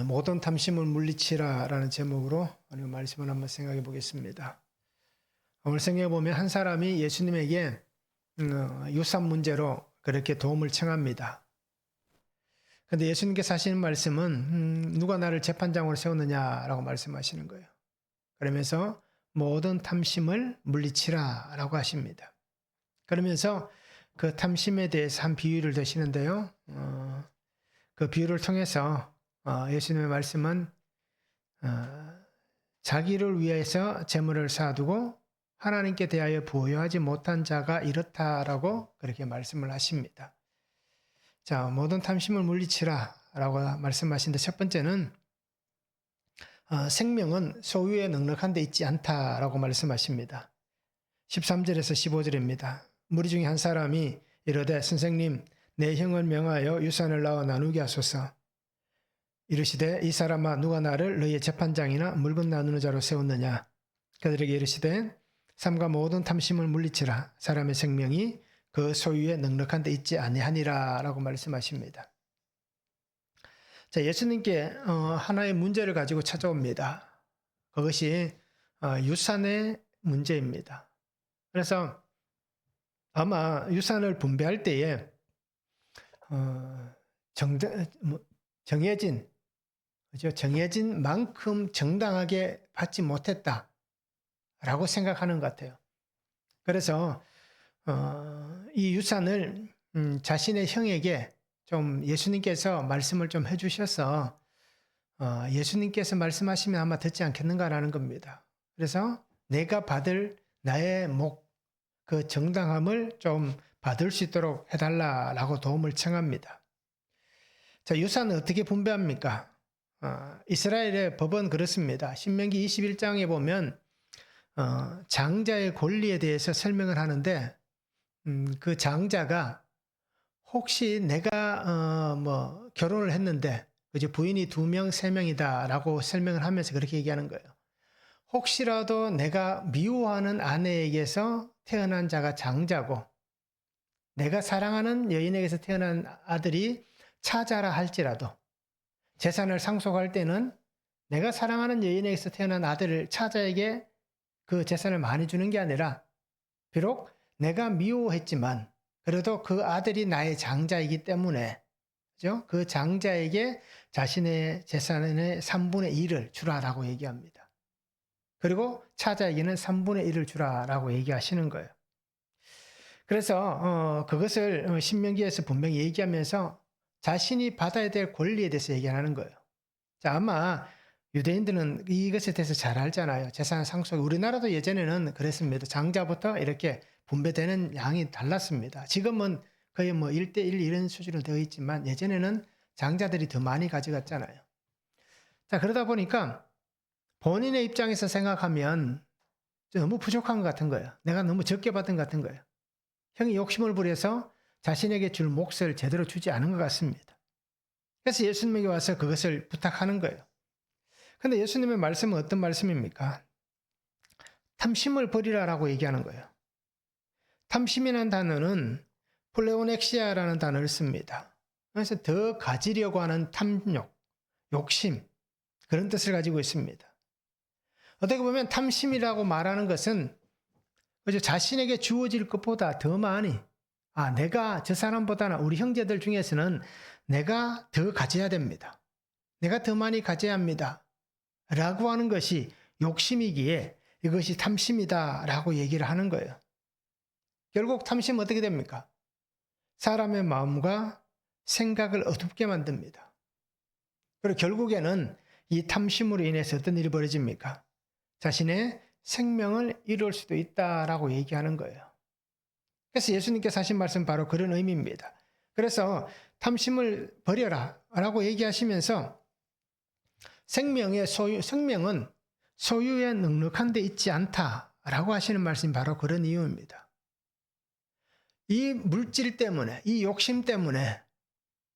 모든 탐심을 물리치라라는 제목으로 오늘 말씀을 한번 생각해 보겠습니다. 오늘 성경에 보면 한 사람이 예수님에게 유산 문제로 그렇게 도움을 청합니다. 그런데 예수님께서 하시는 말씀은 누가 나를 재판장으로 세우느냐라고 말씀하시는 거예요. 그러면서 모든 탐심을 물리치라라고 하십니다. 그러면서 그 탐심에 대해서 한 비유를 드시는데요. 그 비유를 통해서 예수님의 말씀은 자기를 위해서 재물을 쌓아두고 하나님께 대하여 부여하지 못한 자가 이렇다라고 그렇게 말씀을 하십니다. 자, 모든 탐심을 물리치라라고 말씀하신데 첫 번째는 생명은 소유에 넉넉한 데 있지 않다라고 말씀하십니다. 13절에서 15절입니다. 무리 중에 한 사람이 이르되 선생님 내 형을 명하여 유산을 나눠 나누게 하소서. 이르시되 이 사람아 누가 나를 너희의 재판장이나 물건 나누는 자로 세웠느냐. 그들에게 이르시되 삼가 모든 탐심을 물리치라. 사람의 생명이 그 소유에 넉넉한 데 있지 아니하니라 라고 말씀하십니다. 자, 예수님께 하나의 문제를 가지고 찾아옵니다. 그것이 유산의 문제입니다. 그래서 아마 유산을 분배할 때에 정해진 만큼 정당하게 받지 못했다라고 생각하는 것 같아요. 그래서 이 유산을 자신의 형에게 좀 예수님께서 말씀을 좀 해주셔서 예수님께서 말씀하시면 아마 듣지 않겠는가라는 겁니다. 그래서 내가 받을 나의 그 정당함을 좀 받을 수 있도록 해달라라고 도움을 청합니다. 자, 유산은 어떻게 분배합니까? 이스라엘의 법은 그렇습니다. 신명기 21장에 보면 장자의 권리에 대해서 설명을 하는데 그 장자가 혹시 내가 결혼을 했는데 부인이 2명, 3명이다라고 설명을 하면서 그렇게 얘기하는 거예요. 혹시라도 내가 미워하는 아내에게서 태어난 자가 장자고 내가 사랑하는 여인에게서 태어난 아들이 차자라 할지라도 재산을 상속할 때는 내가 사랑하는 여인에게서 태어난 아들을 차자에게 그 재산을 많이 주는 게 아니라 비록 내가 미워했지만 그래도 그 아들이 나의 장자이기 때문에 그죠? 그 장자에게 자신의 재산의 3분의 1을 주라라고 얘기합니다. 그리고 차자에게는 3분의 1을 주라라고 얘기하시는 거예요. 그래서 그것을 신명기에서 분명히 얘기하면서 자신이 받아야 될 권리에 대해서 얘기하는 거예요. 자, 아마 유대인들은 이것에 대해서 잘 알잖아요. 재산 상속. 우리나라도 예전에는 그랬습니다. 장자부터 이렇게 분배되는 양이 달랐습니다. 지금은 거의 1대1 이런 수준으로 되어 있지만 예전에는 장자들이 더 많이 가져갔잖아요. 자, 그러다 보니까 본인의 입장에서 생각하면 너무 부족한 것 같은 거예요. 내가 너무 적게 받은 것 같은 거예요. 형이 욕심을 부려서 자신에게 줄 몫을 제대로 주지 않은 것 같습니다. 그래서 예수님에게 와서 그것을 부탁하는 거예요. 그런데 예수님의 말씀은 어떤 말씀입니까? 탐심을 버리라라고 얘기하는 거예요. 탐심이라는 단어는 플레오넥시아라는 단어를 씁니다. 그래서 더 가지려고 하는 탐욕, 욕심 그런 뜻을 가지고 있습니다. 어떻게 보면 탐심이라고 말하는 것은 자신에게 주어질 것보다 더 많이 내가 저 사람보다는 우리 형제들 중에서는 내가 더 가져야 됩니다. 내가 더 많이 가져야 합니다. 라고 하는 것이 욕심이기에 이것이 탐심이다 라고 얘기를 하는 거예요. 결국 탐심은 어떻게 됩니까? 사람의 마음과 생각을 어둡게 만듭니다. 그리고 결국에는 이 탐심으로 인해서 어떤 일이 벌어집니까? 자신의 생명을 잃을 수도 있다라고 얘기하는 거예요. 그래서 예수님께서 하신 말씀 바로 그런 의미입니다. 그래서 탐심을 버려라 라고 얘기하시면서 생명은 소유에 넉넉한 데 있지 않다라고 하시는 말씀이 바로 그런 이유입니다. 이 물질 때문에, 이 욕심 때문에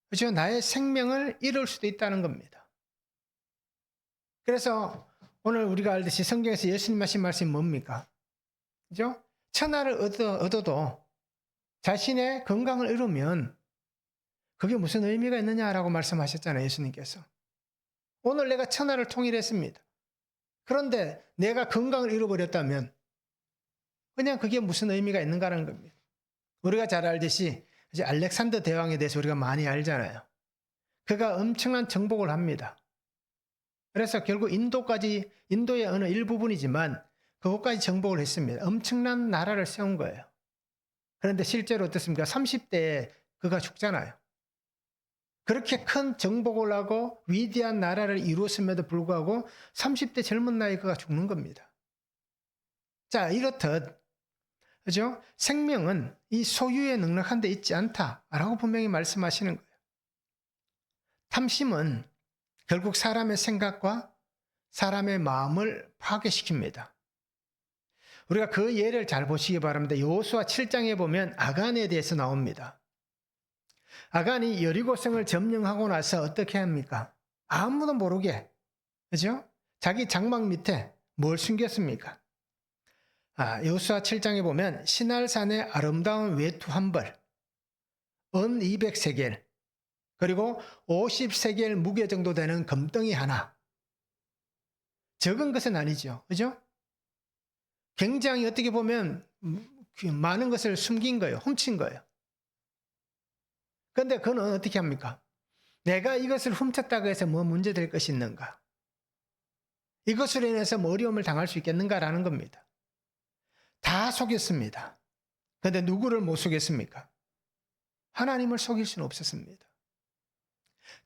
그렇죠? 나의 생명을 잃을 수도 있다는 겁니다. 그래서 오늘 우리가 알듯이 성경에서 예수님 하신 말씀이 뭡니까? 그죠? 천하를 얻어도 자신의 건강을 잃으면 그게 무슨 의미가 있느냐라고 말씀하셨잖아요, 예수님께서. 오늘 내가 천하를 통일했습니다. 그런데 내가 건강을 잃어버렸다면 그냥 그게 무슨 의미가 있는가라는 겁니다. 우리가 잘 알듯이 이제 알렉산더 대왕에 대해서 우리가 많이 알잖아요. 그가 엄청난 정복을 합니다. 그래서 결국 인도의 어느 일부분이지만 그것까지 정복을 했습니다. 엄청난 나라를 세운 거예요. 그런데 실제로 어떻습니까? 30대에 그가 죽잖아요. 그렇게 큰 정복을 하고 위대한 나라를 이루었음에도 불구하고 30대 젊은 나이에 그가 죽는 겁니다. 자, 이렇듯 그죠? 생명은 이 소유에 넉넉한 데 있지 않다라고 분명히 말씀하시는 거예요. 탐심은 결국 사람의 생각과 사람의 마음을 파괴시킵니다. 우리가 그 예를 잘 보시기 바랍니다. 여호수아 7장에 보면 아간에 대해서 나옵니다. 아간이 여리고성을 점령하고 나서 어떻게 합니까? 아무도 모르게, 그죠? 자기 장막 밑에 뭘 숨겼습니까? 여호수아 7장에 보면 시날산의 아름다운 외투 한 벌, 은 200세겔, 그리고 50세겔 무게 정도 되는 금덩이 하나. 적은 것은 아니죠. 그죠? 굉장히 어떻게 보면 많은 것을 숨긴 거예요. 훔친 거예요. 그런데 그는 어떻게 합니까? 내가 이것을 훔쳤다고 해서 뭐 문제될 것이 있는가? 이것으로 인해서 뭐 어려움을 당할 수 있겠는가라는 겁니다. 다 속였습니다. 그런데 누구를 못 속였습니까? 하나님을 속일 수는 없었습니다.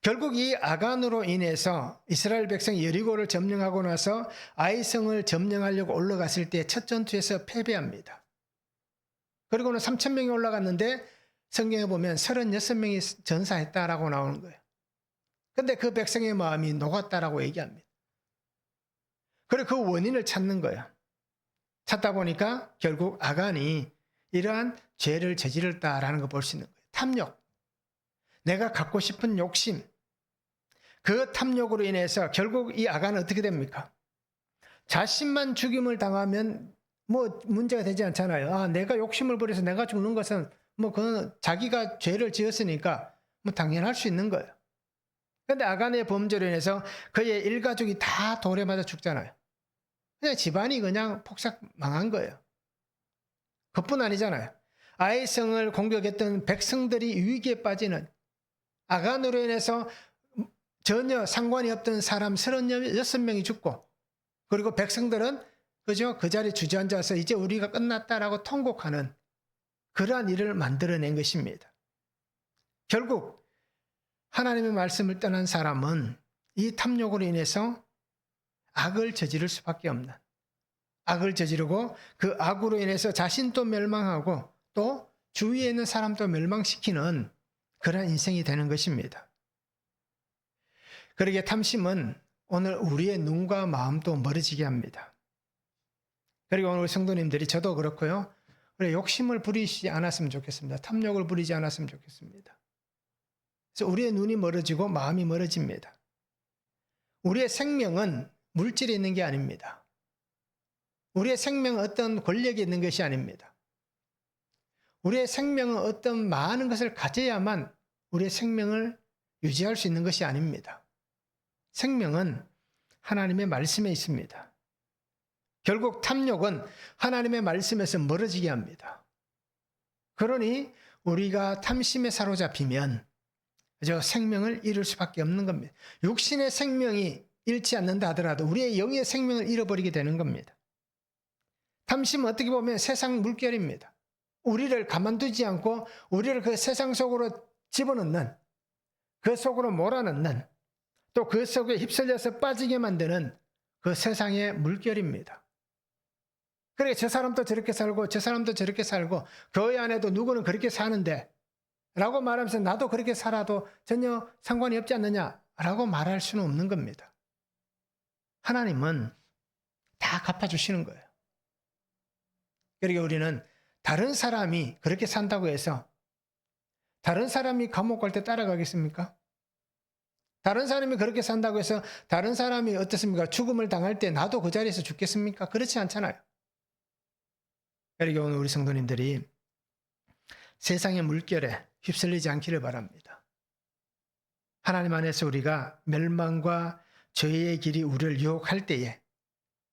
결국 이 아간으로 인해서 이스라엘 백성이 여리고를 점령하고 나서 아이성을 점령하려고 올라갔을 때 첫 전투에서 패배합니다. 그리고는 3,000명이 올라갔는데 성경에 보면 36명이 전사했다라고 나오는 거예요. 그런데 그 백성의 마음이 녹았다라고 얘기합니다. 그리고 그 원인을 찾는 거예요. 찾다 보니까 결국 아간이 이러한 죄를 저질렀다라는 걸 볼 수 있는 거예요. 탐욕. 내가 갖고 싶은 욕심. 그 탐욕으로 인해서 결국 이 아간은 어떻게 됩니까? 자신만 죽임을 당하면 뭐 문제가 되지 않잖아요. 내가 욕심을 부려서 내가 죽는 것은 뭐 그건 자기가 죄를 지었으니까 뭐 당연할 수 있는 거예요. 그런데 아간의 범죄로 인해서 그의 일가족이 다 돌에 맞아 죽잖아요. 그냥 집안이 그냥 폭삭 망한 거예요. 그뿐 아니잖아요. 아이성을 공격했던 백성들이 위기에 빠지는, 아간으로 인해서 전혀 상관이 없던 사람 36명이 죽고, 그리고 백성들은 그저 그 자리에 주저앉아서 이제 우리가 끝났다라고 통곡하는 그러한 일을 만들어낸 것입니다. 결국 하나님의 말씀을 떠난 사람은 이 탐욕으로 인해서 악을 저지를 수밖에 없는, 악을 저지르고 그 악으로 인해서 자신도 멸망하고 또 주위에 있는 사람도 멸망시키는 그런 인생이 되는 것입니다. 그러기에 탐심은 오늘 우리의 눈과 마음도 멀어지게 합니다. 그리고 오늘 성도님들이, 저도 그렇고요, 우리 욕심을 부리지 않았으면 좋겠습니다. 탐욕을 부리지 않았으면 좋겠습니다. 그래서 우리의 눈이 멀어지고 마음이 멀어집니다. 우리의 생명은 물질에 있는 게 아닙니다. 우리의 생명은 어떤 권력에 있는 것이 아닙니다. 우리의 생명은 어떤 많은 것을 가져야만 우리의 생명을 유지할 수 있는 것이 아닙니다. 생명은 하나님의 말씀에 있습니다. 결국 탐욕은 하나님의 말씀에서 멀어지게 합니다. 그러니 우리가 탐심에 사로잡히면 저 생명을 잃을 수밖에 없는 겁니다. 육신의 생명이 잃지 않는다 하더라도 우리의 영의 생명을 잃어버리게 되는 겁니다. 탐심은 어떻게 보면 세상 물결입니다. 우리를 가만두지 않고 우리를 그 세상 속으로 집어넣는, 그 속으로 몰아넣는, 또 그 속에 휩쓸려서 빠지게 만드는 그 세상의 물결입니다. 그래, 저 사람도 저렇게 살고 저 사람도 저렇게 살고 교회 안에도 누구는 그렇게 사는데 라고 말하면서 나도 그렇게 살아도 전혀 상관이 없지 않느냐라고 말할 수는 없는 겁니다. 하나님은 다 갚아주시는 거예요. 그러니까 우리는 다른 사람이 그렇게 산다고 해서 다른 사람이 감옥 갈 때 따라가겠습니까? 다른 사람이 그렇게 산다고 해서 다른 사람이 어떻습니까? 죽음을 당할 때 나도 그 자리에서 죽겠습니까? 그렇지 않잖아요. 그러니까 오늘 우리 성도님들이 세상의 물결에 휩쓸리지 않기를 바랍니다. 하나님 안에서 우리가 멸망과 죄의 길이 우리를 유혹할 때에,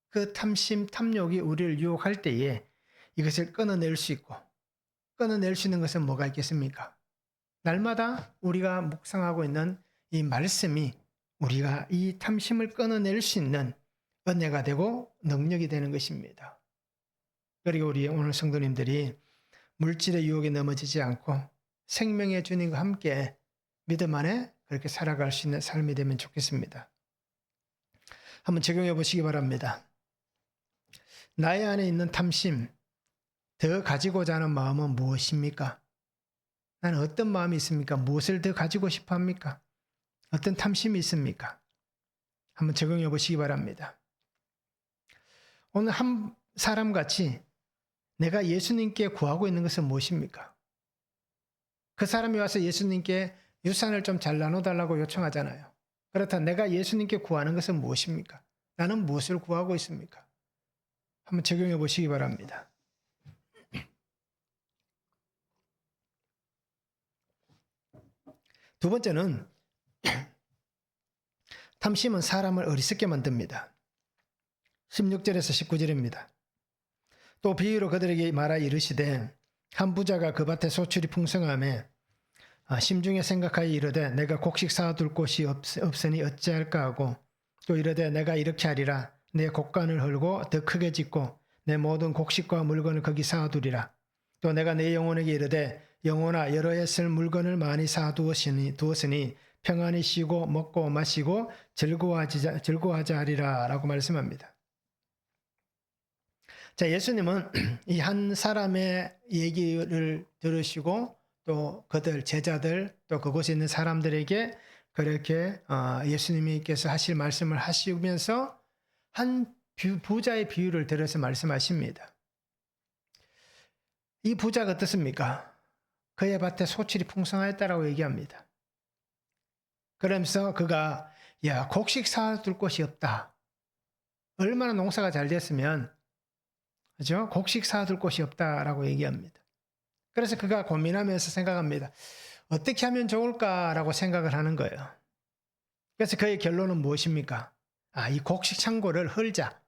그 탐심, 탐욕이 우리를 유혹할 때에 이것을 끊어낼 수 있고, 끊어낼 수 있는 것은 뭐가 있겠습니까? 날마다 우리가 묵상하고 있는 이 말씀이 우리가 이 탐심을 끊어낼 수 있는 은혜가 되고 능력이 되는 것입니다. 그리고 우리 오늘 성도님들이 물질의 유혹에 넘어지지 않고 생명의 주님과 함께 믿음 안에 그렇게 살아갈 수 있는 삶이 되면 좋겠습니다. 한번 적용해 보시기 바랍니다. 나의 안에 있는 탐심, 더 가지고자 하는 마음은 무엇입니까? 나는 어떤 마음이 있습니까? 무엇을 더 가지고 싶어 합니까? 어떤 탐심이 있습니까? 한번 적용해 보시기 바랍니다. 오늘 한 사람같이 내가 예수님께 구하고 있는 것은 무엇입니까? 그 사람이 와서 예수님께 유산을 좀 잘 나눠달라고 요청하잖아요. 그렇다면 내가 예수님께 구하는 것은 무엇입니까? 나는 무엇을 구하고 있습니까? 한번 적용해 보시기 바랍니다. 두 번째는 탐심은 사람을 어리석게 만듭니다. 16절에서 19절입니다. 또 비유로 그들에게 말하 이르시되 한 부자가 그 밭에 소출이 풍성하매 심중에 생각하여 이르되 내가 곡식 쌓아둘 곳이 없으니 어찌할까 하고 또 이르되 내가 이렇게 하리라 내 곡간을 헐고 더 크게 짓고 내 모든 곡식과 물건을 거기 쌓아두리라. 또 내가 내 영혼에게 이르되 영혼아 여러 해 쓸 물건을 많이 쌓아두었으니 평안히 쉬고 먹고 마시고 즐거워하자 하리라 라고 말씀합니다. 자, 예수님은 이 한 사람의 얘기를 들으시고 또 그들 제자들 또 그곳에 있는 사람들에게 그렇게 예수님께서 하실 말씀을 하시면서 한 부자의 비유를 들어서 말씀하십니다. 이 부자가 어떻습니까? 그의 밭에 소출이 풍성하였다라고 얘기합니다. 그러면서 그가 곡식 쌓아둘 곳이 없다. 얼마나 농사가 잘 됐으면 그죠? 곡식 쌓아둘 곳이 없다라고 얘기합니다. 그래서 그가 고민하면서 생각합니다. 어떻게 하면 좋을까라고 생각을 하는 거예요. 그래서 그의 결론은 무엇입니까? 이 곡식 창고를 헐자.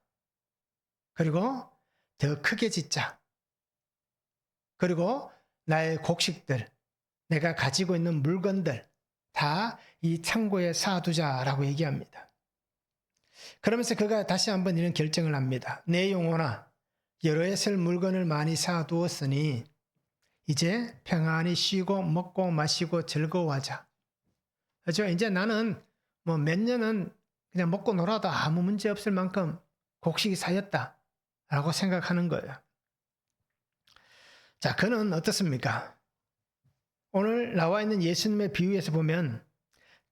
그리고 더 크게 짓자. 그리고 나의 곡식들, 내가 가지고 있는 물건들 다 이 창고에 쌓아두자라고 얘기합니다. 그러면서 그가 다시 한번 이런 결정을 합니다. 내 영혼아 여러 해 쓸 물건을 많이 쌓아두었으니 이제 평안히 쉬고 먹고 마시고 즐거워하자. 그렇죠? 이제 나는 뭐 몇 년은 그냥 먹고 놀아도 아무 문제 없을 만큼 곡식이 쌓였다 라고 생각하는 거예요. 자, 그는 어떻습니까? 오늘 나와 있는 예수님의 비유에서 보면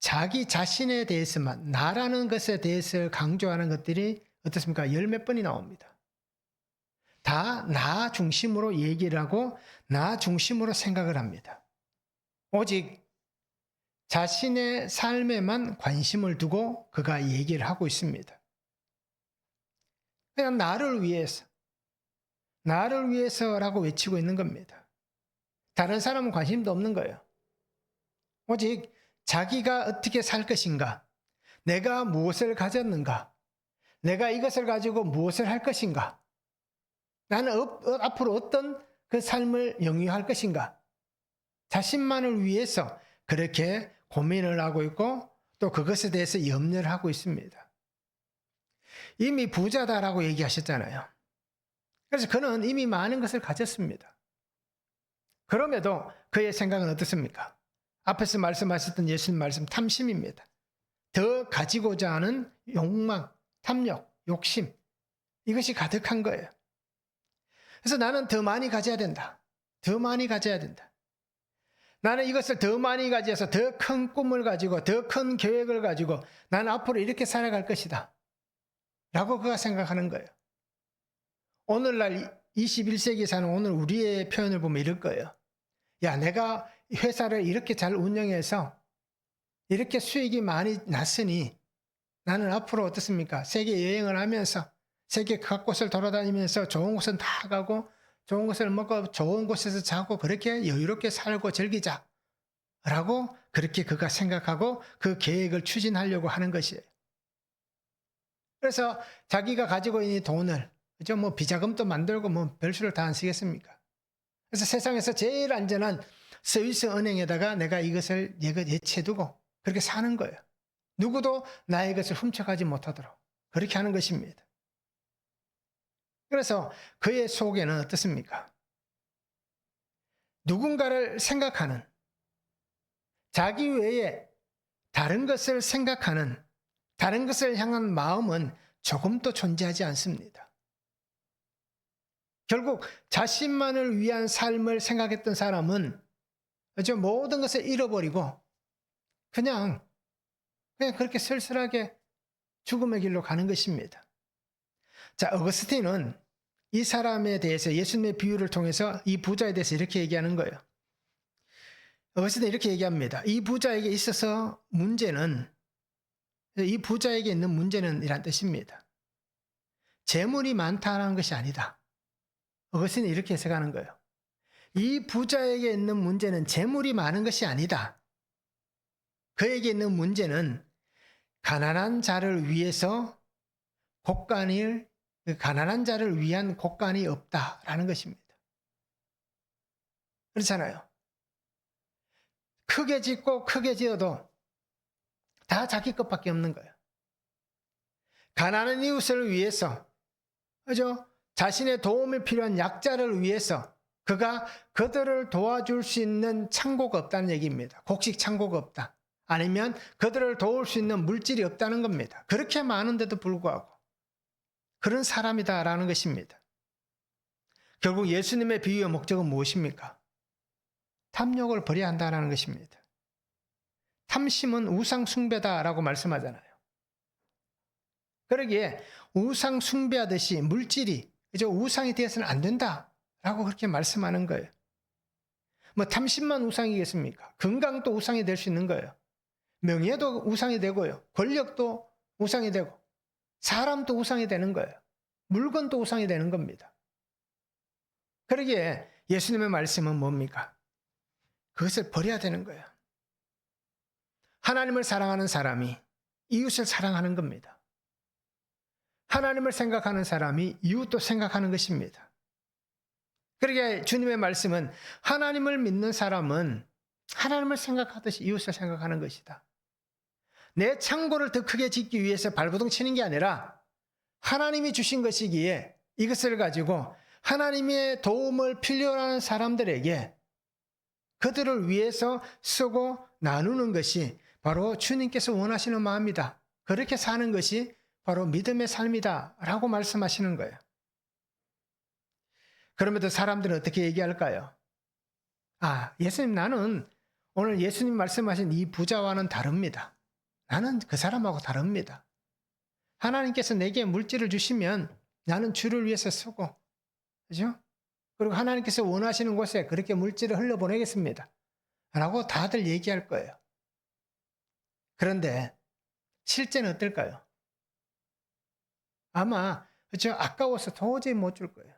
자기 자신에 대해서만 나라는 것에 대해서 강조하는 것들이 어떻습니까? 열 몇 번이 나옵니다. 다 나 중심으로 얘기를 하고 나 중심으로 생각을 합니다. 오직 자신의 삶에만 관심을 두고 그가 얘기를 하고 있습니다. 그냥 나를 위해서라고 외치고 있는 겁니다. 다른 사람은 관심도 없는 거예요. 오직 자기가 어떻게 살 것인가, 내가 무엇을 가졌는가, 내가 이것을 가지고 무엇을 할 것인가, 나는 앞으로 어떤 그 삶을 영위할 것인가, 자신만을 위해서 그렇게 고민을 하고 있고 또 그것에 대해서 염려를 하고 있습니다. 이미 부자다라고 얘기하셨잖아요. 그래서 그는 이미 많은 것을 가졌습니다. 그럼에도 그의 생각은 어떻습니까? 앞에서 말씀하셨던 예수님 말씀 탐심입니다. 더 가지고자 하는 욕망, 탐욕, 욕심 이것이 가득한 거예요. 그래서 나는 더 많이 가져야 된다. 더 많이 가져야 된다. 나는 이것을 더 많이 가져서 더 큰 꿈을 가지고 더 큰 계획을 가지고 나는 앞으로 이렇게 살아갈 것이다. 라고 그가 생각하는 거예요. 오늘날 21세기에 사는 오늘 우리의 표현을 보면 이럴 거예요. 야, 내가 회사를 이렇게 잘 운영해서 이렇게 수익이 많이 났으니 나는 앞으로 어떻습니까? 세계 여행을 하면서 세계 각곳을 돌아다니면서 좋은 곳은 다 가고 좋은 것을 먹고 좋은 곳에서 자고 그렇게 여유롭게 살고 즐기자 라고 그렇게 그가 생각하고 그 계획을 추진하려고 하는 것이에요. 그래서 자기가 가지고 있는 돈을, 그죠? 뭐 비자금도 만들고 뭐 별수를 다 안 쓰겠습니까? 그래서 세상에서 제일 안전한 스위스 은행에다가 내가 이것을 예치해두고 그렇게 사는 거예요. 누구도 나의 것을 훔쳐가지 못하도록 그렇게 하는 것입니다. 그래서 그의 속에는 어떻습니까? 누군가를 생각하는, 자기 외에 다른 것을 생각하는, 다른 것을 향한 마음은 조금도 존재하지 않습니다. 결국 자신만을 위한 삶을 생각했던 사람은 모든 것을 잃어버리고 그냥 그렇게 쓸쓸하게 죽음의 길로 가는 것입니다. 자, 어거스틴은 이 사람에 대해서 예수님의 비유를 통해서 이 부자에 대해서 이렇게 얘기하는 거예요. 어거스틴은 이렇게 얘기합니다. 이 부자에게 있어서 문제는, 이 부자에게 있는 문제는 이란 뜻입니다. 재물이 많다는 것이 아니다. 어거스틴은 이렇게 해석하는 거예요. 이 부자에게 있는 문제는 재물이 많은 것이 아니다. 그에게 있는 문제는 가난한 자를 위해서 가난한 자를 위한 곳간이 없다라는 것입니다. 그렇잖아요. 크게 짓고 크게 지어도 다 자기 것밖에 없는 거예요. 가난한 이웃을 위해서, 그죠? 자신의 도움이 필요한 약자를 위해서 그가 그들을 도와줄 수 있는 창고가 없다는 얘기입니다. 곡식 창고가 없다. 아니면 그들을 도울 수 있는 물질이 없다는 겁니다. 그렇게 많은데도 불구하고 그런 사람이다라는 것입니다. 결국 예수님의 비유의 목적은 무엇입니까? 탐욕을 버려야 한다는 것입니다. 탐심은 우상 숭배다라고 말씀하잖아요. 그러기에 우상 숭배하듯이 물질이 우상이 되어서는 안 된다라고 그렇게 말씀하는 거예요. 뭐 탐심만 우상이겠습니까? 건강도 우상이 될 수 있는 거예요. 명예도 우상이 되고요. 권력도 우상이 되고 사람도 우상이 되는 거예요. 물건도 우상이 되는 겁니다. 그러기에 예수님의 말씀은 뭡니까? 그것을 버려야 되는 거예요. 하나님을 사랑하는 사람이 이웃을 사랑하는 겁니다. 하나님을 생각하는 사람이 이웃도 생각하는 것입니다. 그러기에 주님의 말씀은 하나님을 믿는 사람은 하나님을 생각하듯이 이웃을 생각하는 것이다. 내 창고를 더 크게 짓기 위해서 발버둥 치는 게 아니라 하나님이 주신 것이기에 이것을 가지고 하나님의 도움을 필요로 하는 사람들에게 그들을 위해서 쓰고 나누는 것이 바로 주님께서 원하시는 마음이다. 그렇게 사는 것이 바로 믿음의 삶이다 라고 말씀하시는 거예요. 그럼에도 사람들은 어떻게 얘기할까요? 예수님, 나는 오늘 예수님 말씀하신 이 부자와는 다릅니다. 나는 그 사람하고 다릅니다. 하나님께서 내게 물질을 주시면 나는 주를 위해서 쓰고, 그죠? 그리고 하나님께서 원하시는 곳에 그렇게 물질을 흘려보내겠습니다. 라고 다들 얘기할 거예요. 그런데 실제는 어떨까요? 아마, 그죠? 아까워서 도저히 못 줄 거예요.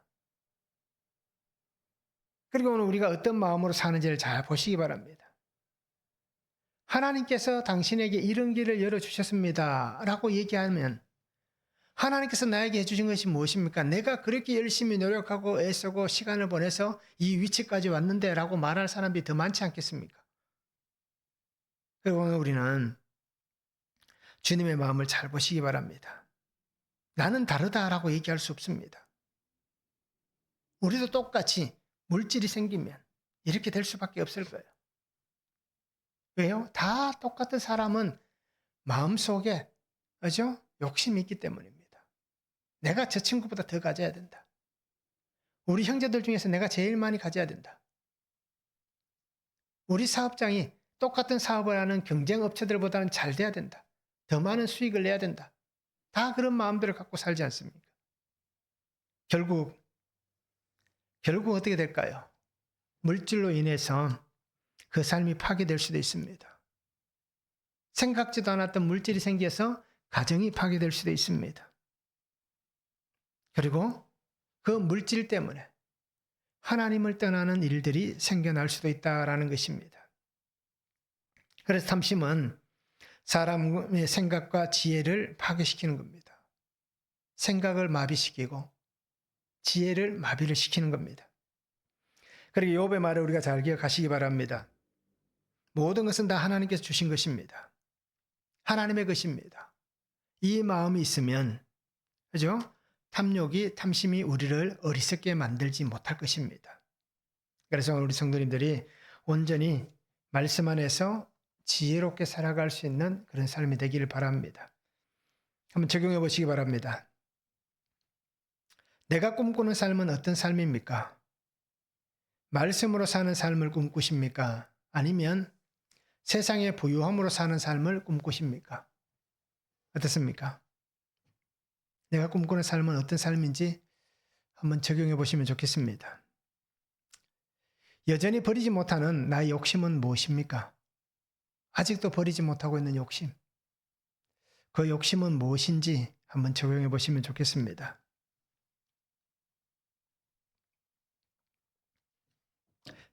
그리고 오늘 우리가 어떤 마음으로 사는지를 잘 보시기 바랍니다. 하나님께서 당신에게 이런 길을 열어주셨습니다. 라고 얘기하면 하나님께서 나에게 해주신 것이 무엇입니까? 내가 그렇게 열심히 노력하고 애쓰고 시간을 보내서 이 위치까지 왔는데 라고 말할 사람이 더 많지 않겠습니까? 그리고 오늘 우리는 주님의 마음을 잘 보시기 바랍니다. 나는 다르다라고 얘기할 수 없습니다. 우리도 똑같이 물질이 생기면 이렇게 될 수밖에 없을 거예요. 왜요? 다 똑같은 사람은 마음속에 그죠? 욕심이 있기 때문입니다. 내가 저 친구보다 더 가져야 된다. 우리 형제들 중에서 내가 제일 많이 가져야 된다. 우리 사업장이 똑같은 사업을 하는 경쟁 업체들보다는 잘 돼야 된다. 더 많은 수익을 내야 된다. 다 그런 마음들을 갖고 살지 않습니까? 결국 어떻게 될까요? 물질로 인해서 그 삶이 파괴될 수도 있습니다. 생각지도 않았던 물질이 생겨서 가정이 파괴될 수도 있습니다. 그리고 그 물질 때문에 하나님을 떠나는 일들이 생겨날 수도 있다라는 것입니다. 그래서 탐심은 사람의 생각과 지혜를 파괴시키는 겁니다. 생각을 마비시키고 지혜를 마비를 시키는 겁니다. 그리고 욥의 말을 우리가 잘 기억하시기 바랍니다. 모든 것은 다 하나님께서 주신 것입니다. 하나님의 것입니다. 이 마음이 있으면, 그죠? 탐심이 우리를 어리석게 만들지 못할 것입니다. 그래서 우리 성도님들이 온전히 말씀 안에서 지혜롭게 살아갈 수 있는 그런 삶이 되기를 바랍니다. 한번 적용해 보시기 바랍니다. 내가 꿈꾸는 삶은 어떤 삶입니까? 말씀으로 사는 삶을 꿈꾸십니까? 아니면 세상의 부유함으로 사는 삶을 꿈꾸십니까? 어떻습니까? 내가 꿈꾸는 삶은 어떤 삶인지 한번 적용해 보시면 좋겠습니다. 여전히 버리지 못하는 나의 욕심은 무엇입니까? 아직도 버리지 못하고 있는 욕심. 그 욕심은 무엇인지 한번 적용해 보시면 좋겠습니다.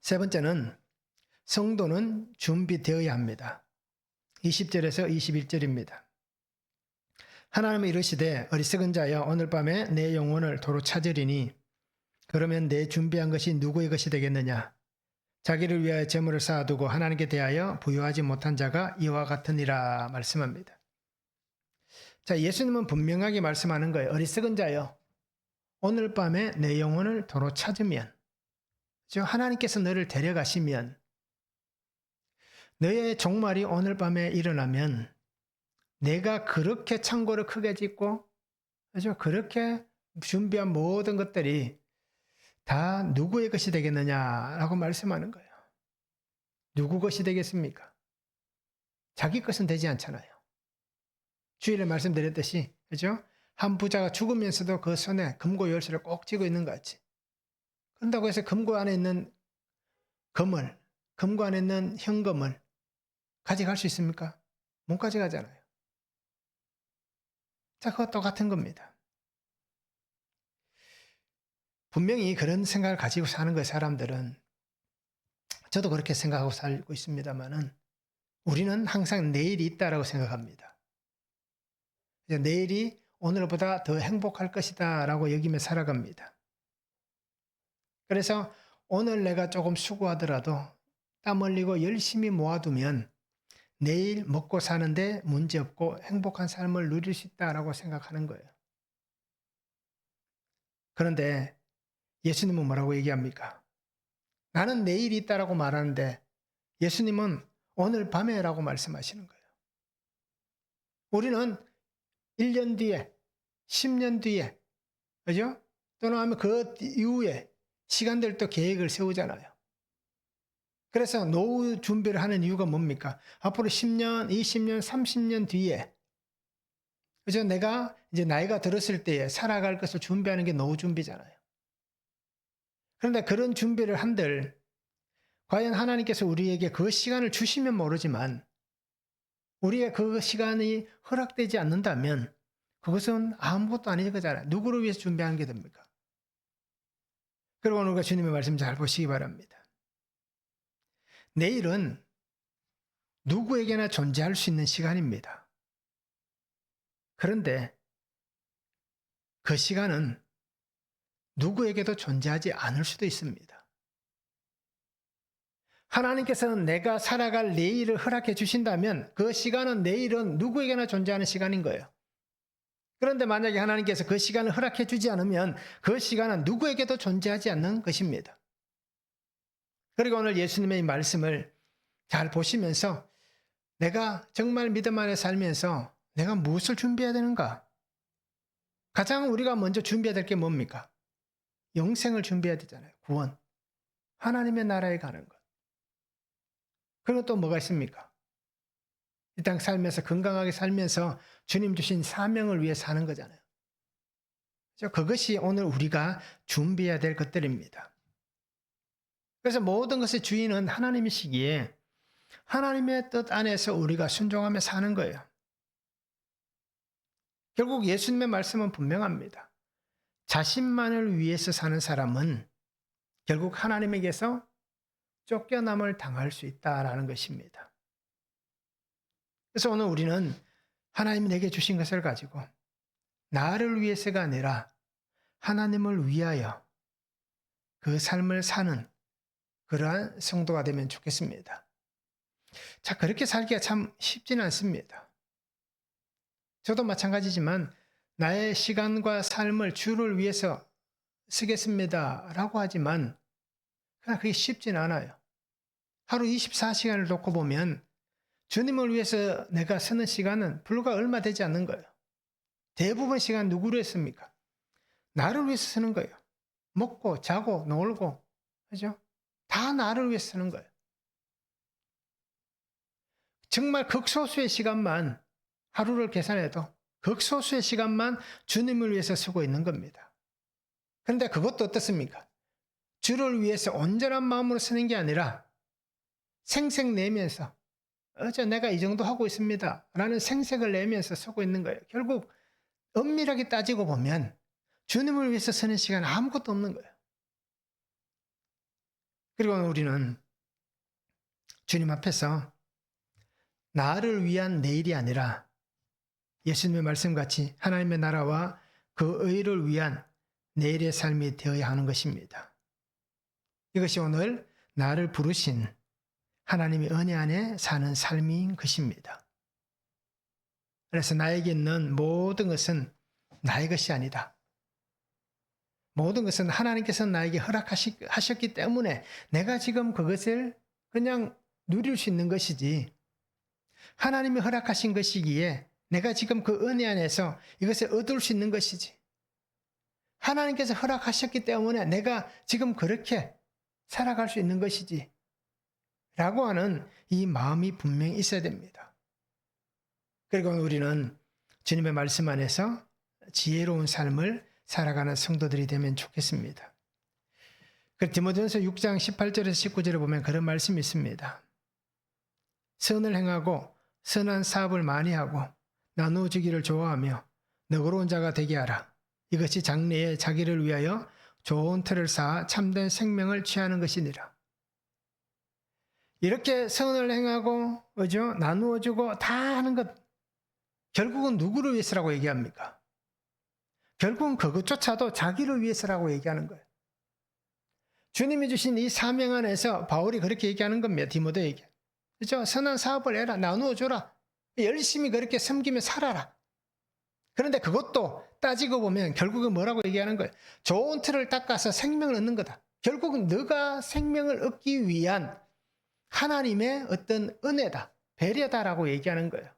세 번째는 성도는 준비되어야 합니다. 20절에서 21절입니다. 하나님은 이르시되 어리석은 자여 오늘 밤에 내 영혼을 도로 찾으리니 그러면 내 준비한 것이 누구의 것이 되겠느냐? 자기를 위하여 재물을 쌓아두고 하나님께 대하여 부유하지 못한 자가 이와 같으니라 말씀합니다. 자, 예수님은 분명하게 말씀하는 거예요. 어리석은 자여 오늘 밤에 내 영혼을 도로 찾으면, 즉 하나님께서 너를 데려가시면, 너의 종말이 오늘 밤에 일어나면 내가 그렇게 창고를 크게 짓고 그렇게 준비한 모든 것들이 다 누구의 것이 되겠느냐라고 말씀하는 거예요. 누구 것이 되겠습니까? 자기 것은 되지 않잖아요. 주일에 말씀드렸듯이, 그죠? 한 부자가 죽으면서도 그 손에 금고 열쇠를 꼭 쥐고 있는 것 같이. 그런다고 해서 금고 안에 있는 금고 안에 있는 현금을 가져갈 수 있습니까? 못 가져가잖아요. 자, 그것 똑같은 겁니다. 분명히 그런 생각을 가지고 사는 거예요, 사람들은. 저도 그렇게 생각하고 살고 있습니다만은 우리는 항상 내일이 있다라고 생각합니다. 내일이 오늘보다 더 행복할 것이다 라고 여기며 살아갑니다. 그래서 오늘 내가 조금 수고하더라도 땀 흘리고 열심히 모아두면 내일 먹고 사는데 문제없고 행복한 삶을 누릴 수 있다라고 생각하는 거예요. 그런데 예수님은 뭐라고 얘기합니까? 나는 내일이 있다라고 말하는데 예수님은 오늘 밤에라고 말씀하시는 거예요. 우리는 1년 뒤에, 10년 뒤에, 그죠? 또는 하면 그 이후에 시간들 또 계획을 세우잖아요. 그래서 노후 준비를 하는 이유가 뭡니까? 앞으로 10년, 20년, 30년 뒤에, 그죠? 내가 이제 나이가 들었을 때에 살아갈 것을 준비하는 게 노후 준비잖아요. 그런데 그런 준비를 한들 과연 하나님께서 우리에게 그 시간을 주시면 모르지만 우리의 그 시간이 허락되지 않는다면 그것은 아무것도 아닌 거잖아요. 누구를 위해서 준비하는 게 됩니까? 그리고 오늘과 주님의 말씀 잘 보시기 바랍니다. 내일은 누구에게나 존재할 수 있는 시간입니다. 그런데 그 시간은 누구에게도 존재하지 않을 수도 있습니다. 하나님께서는 내가 살아갈 내일을 허락해 주신다면 그 시간은 내일은 누구에게나 존재하는 시간인 거예요. 그런데 만약에 하나님께서 그 시간을 허락해 주지 않으면 그 시간은 누구에게도 존재하지 않는 것입니다. 그리고 오늘 예수님의 말씀을 잘 보시면서 내가 정말 믿음 안에 살면서 내가 무엇을 준비해야 되는가? 가장 우리가 먼저 준비해야 될 게 뭡니까? 영생을 준비해야 되잖아요. 구원. 하나님의 나라에 가는 것. 그리고 또 뭐가 있습니까? 이 땅 살면서 건강하게 살면서 주님 주신 사명을 위해 사는 거잖아요. 그것이 오늘 우리가 준비해야 될 것들입니다. 그래서 모든 것의 주인은 하나님이시기에 하나님의 뜻 안에서 우리가 순종하며 사는 거예요. 결국 예수님의 말씀은 분명합니다. 자신만을 위해서 사는 사람은 결국 하나님에게서 쫓겨남을 당할 수 있다라는 것입니다. 그래서 오늘 우리는 하나님이 내게 주신 것을 가지고 나를 위해서가 아니라 하나님을 위하여 그 삶을 사는 그러한 성도가 되면 좋겠습니다. 자, 그렇게 살기가 참 쉽지는 않습니다. 저도 마찬가지지만 나의 시간과 삶을 주를 위해서 쓰겠습니다 라고 하지만 그러나 그게 쉽지는 않아요. 하루 24시간을 놓고 보면 주님을 위해서 내가 쓰는 시간은 불과 얼마 되지 않는 거예요. 대부분 시간 누구로 했습니까? 나를 위해서 쓰는 거예요. 먹고 자고 놀고, 그죠? 다 나를 위해서 쓰는 거예요. 정말 극소수의 시간만, 하루를 계산해도 극소수의 시간만 주님을 위해서 쓰고 있는 겁니다. 그런데 그것도 어떻습니까? 주를 위해서 온전한 마음으로 쓰는 게 아니라 생색 내면서 내가 이 정도 하고 있습니다 라는 생색을 내면서 쓰고 있는 거예요. 결국 엄밀하게 따지고 보면 주님을 위해서 쓰는 시간 아무것도 없는 거예요. 그리고 우리는 주님 앞에서 나를 위한 내일이 아니라 예수님의 말씀같이 하나님의 나라와 그 의를 위한 내일의 삶이 되어야 하는 것입니다. 이것이 오늘 나를 부르신 하나님의 은혜 안에 사는 삶인 것입니다. 그래서 나에게 있는 모든 것은 나의 것이 아니다. 모든 것은 하나님께서 나에게 허락하셨기 때문에 내가 지금 그것을 그냥 누릴 수 있는 것이지, 하나님이 허락하신 것이기에 내가 지금 그 은혜 안에서 이것을 얻을 수 있는 것이지, 하나님께서 허락하셨기 때문에 내가 지금 그렇게 살아갈 수 있는 것이지 라고 하는 이 마음이 분명히 있어야 됩니다. 그리고 우리는 주님의 말씀 안에서 지혜로운 삶을 살아가는 성도들이 되면 좋겠습니다. 그 디모데전서 6장 18절에서 19절에 보면 그런 말씀이 있습니다. 선을 행하고 선한 사업을 많이 하고 나누어 주기를 좋아하며 너그러운 자가 되게 하라. 이것이 장래에 자기를 위하여 좋은 틀을 쌓아 참된 생명을 취하는 것이니라. 이렇게 선을 행하고 나누어 주고 다 하는 것, 결국은 누구를 위해서라고 얘기합니까? 결국은 그것조차도 자기를 위해서라고 얘기하는 거예요. 주님이 주신 이 사명 안에서 바울이 그렇게 얘기하는 겁니다. 디모데에게. 그렇죠? 선한 사업을 해라. 나누어 줘라. 열심히 그렇게 섬기며 살아라. 그런데 그것도 따지고 보면 결국은 뭐라고 얘기하는 거예요? 좋은 틀을 닦아서 생명을 얻는 거다. 결국은 너가 생명을 얻기 위한 하나님의 어떤 은혜다, 배려다라고 얘기하는 거예요.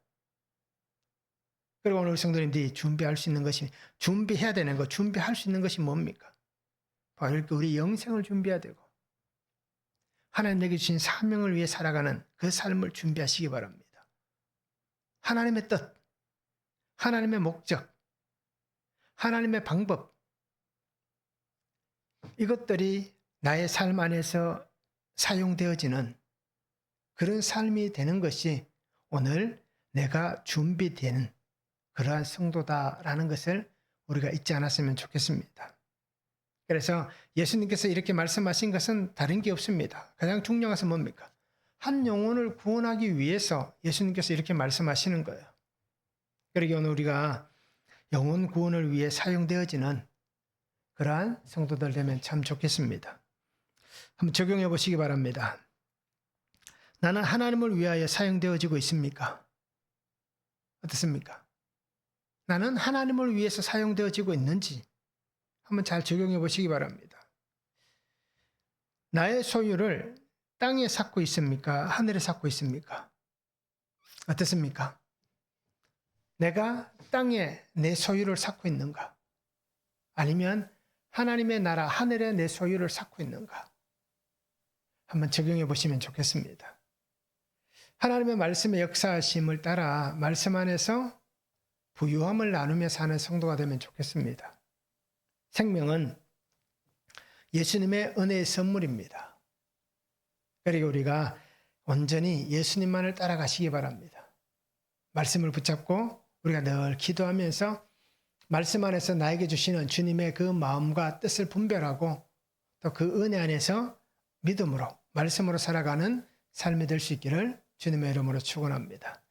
그리고 오늘 성도님들이 준비할 수 있는 것이, 준비해야 되는 것, 준비할 수 있는 것이 뭡니까? 바로 이렇게 우리 영생을 준비해야 되고 하나님 내게 주신 사명을 위해 살아가는 그 삶을 준비하시기 바랍니다. 하나님의 뜻, 하나님의 목적, 하나님의 방법, 이것들이 나의 삶 안에서 사용되어지는 그런 삶이 되는 것이 오늘 내가 준비된 그러한 성도다라는 것을 우리가 잊지 않았으면 좋겠습니다. 그래서 예수님께서 이렇게 말씀하신 것은 다른 게 없습니다. 가장 중요한 것은 뭡니까? 한 영혼을 구원하기 위해서 예수님께서 이렇게 말씀하시는 거예요. 그러기 오늘 우리가 영혼 구원을 위해 사용되어지는 그러한 성도들 되면 참 좋겠습니다. 한번 적용해 보시기 바랍니다. 나는 하나님을 위하여 사용되어지고 있습니까? 어떻습니까? 나는 하나님을 위해서 사용되어지고 있는지 한번 잘 적용해 보시기 바랍니다. 나의 소유를 땅에 쌓고 있습니까? 하늘에 쌓고 있습니까? 어떻습니까? 내가 땅에 내 소유를 쌓고 있는가? 아니면 하나님의 나라 하늘에 내 소유를 쌓고 있는가? 한번 적용해 보시면 좋겠습니다. 하나님의 말씀의 역사하심을 따라 말씀 안에서 부유함을 나누며 사는 성도가 되면 좋겠습니다. 생명은 예수님의 은혜의 선물입니다. 그리고 우리가 온전히 예수님만을 따라가시기 바랍니다. 말씀을 붙잡고 우리가 늘 기도하면서 말씀 안에서 나에게 주시는 주님의 그 마음과 뜻을 분별하고 또 그 은혜 안에서 믿음으로 말씀으로 살아가는 삶이 될 수 있기를 주님의 이름으로 축원합니다.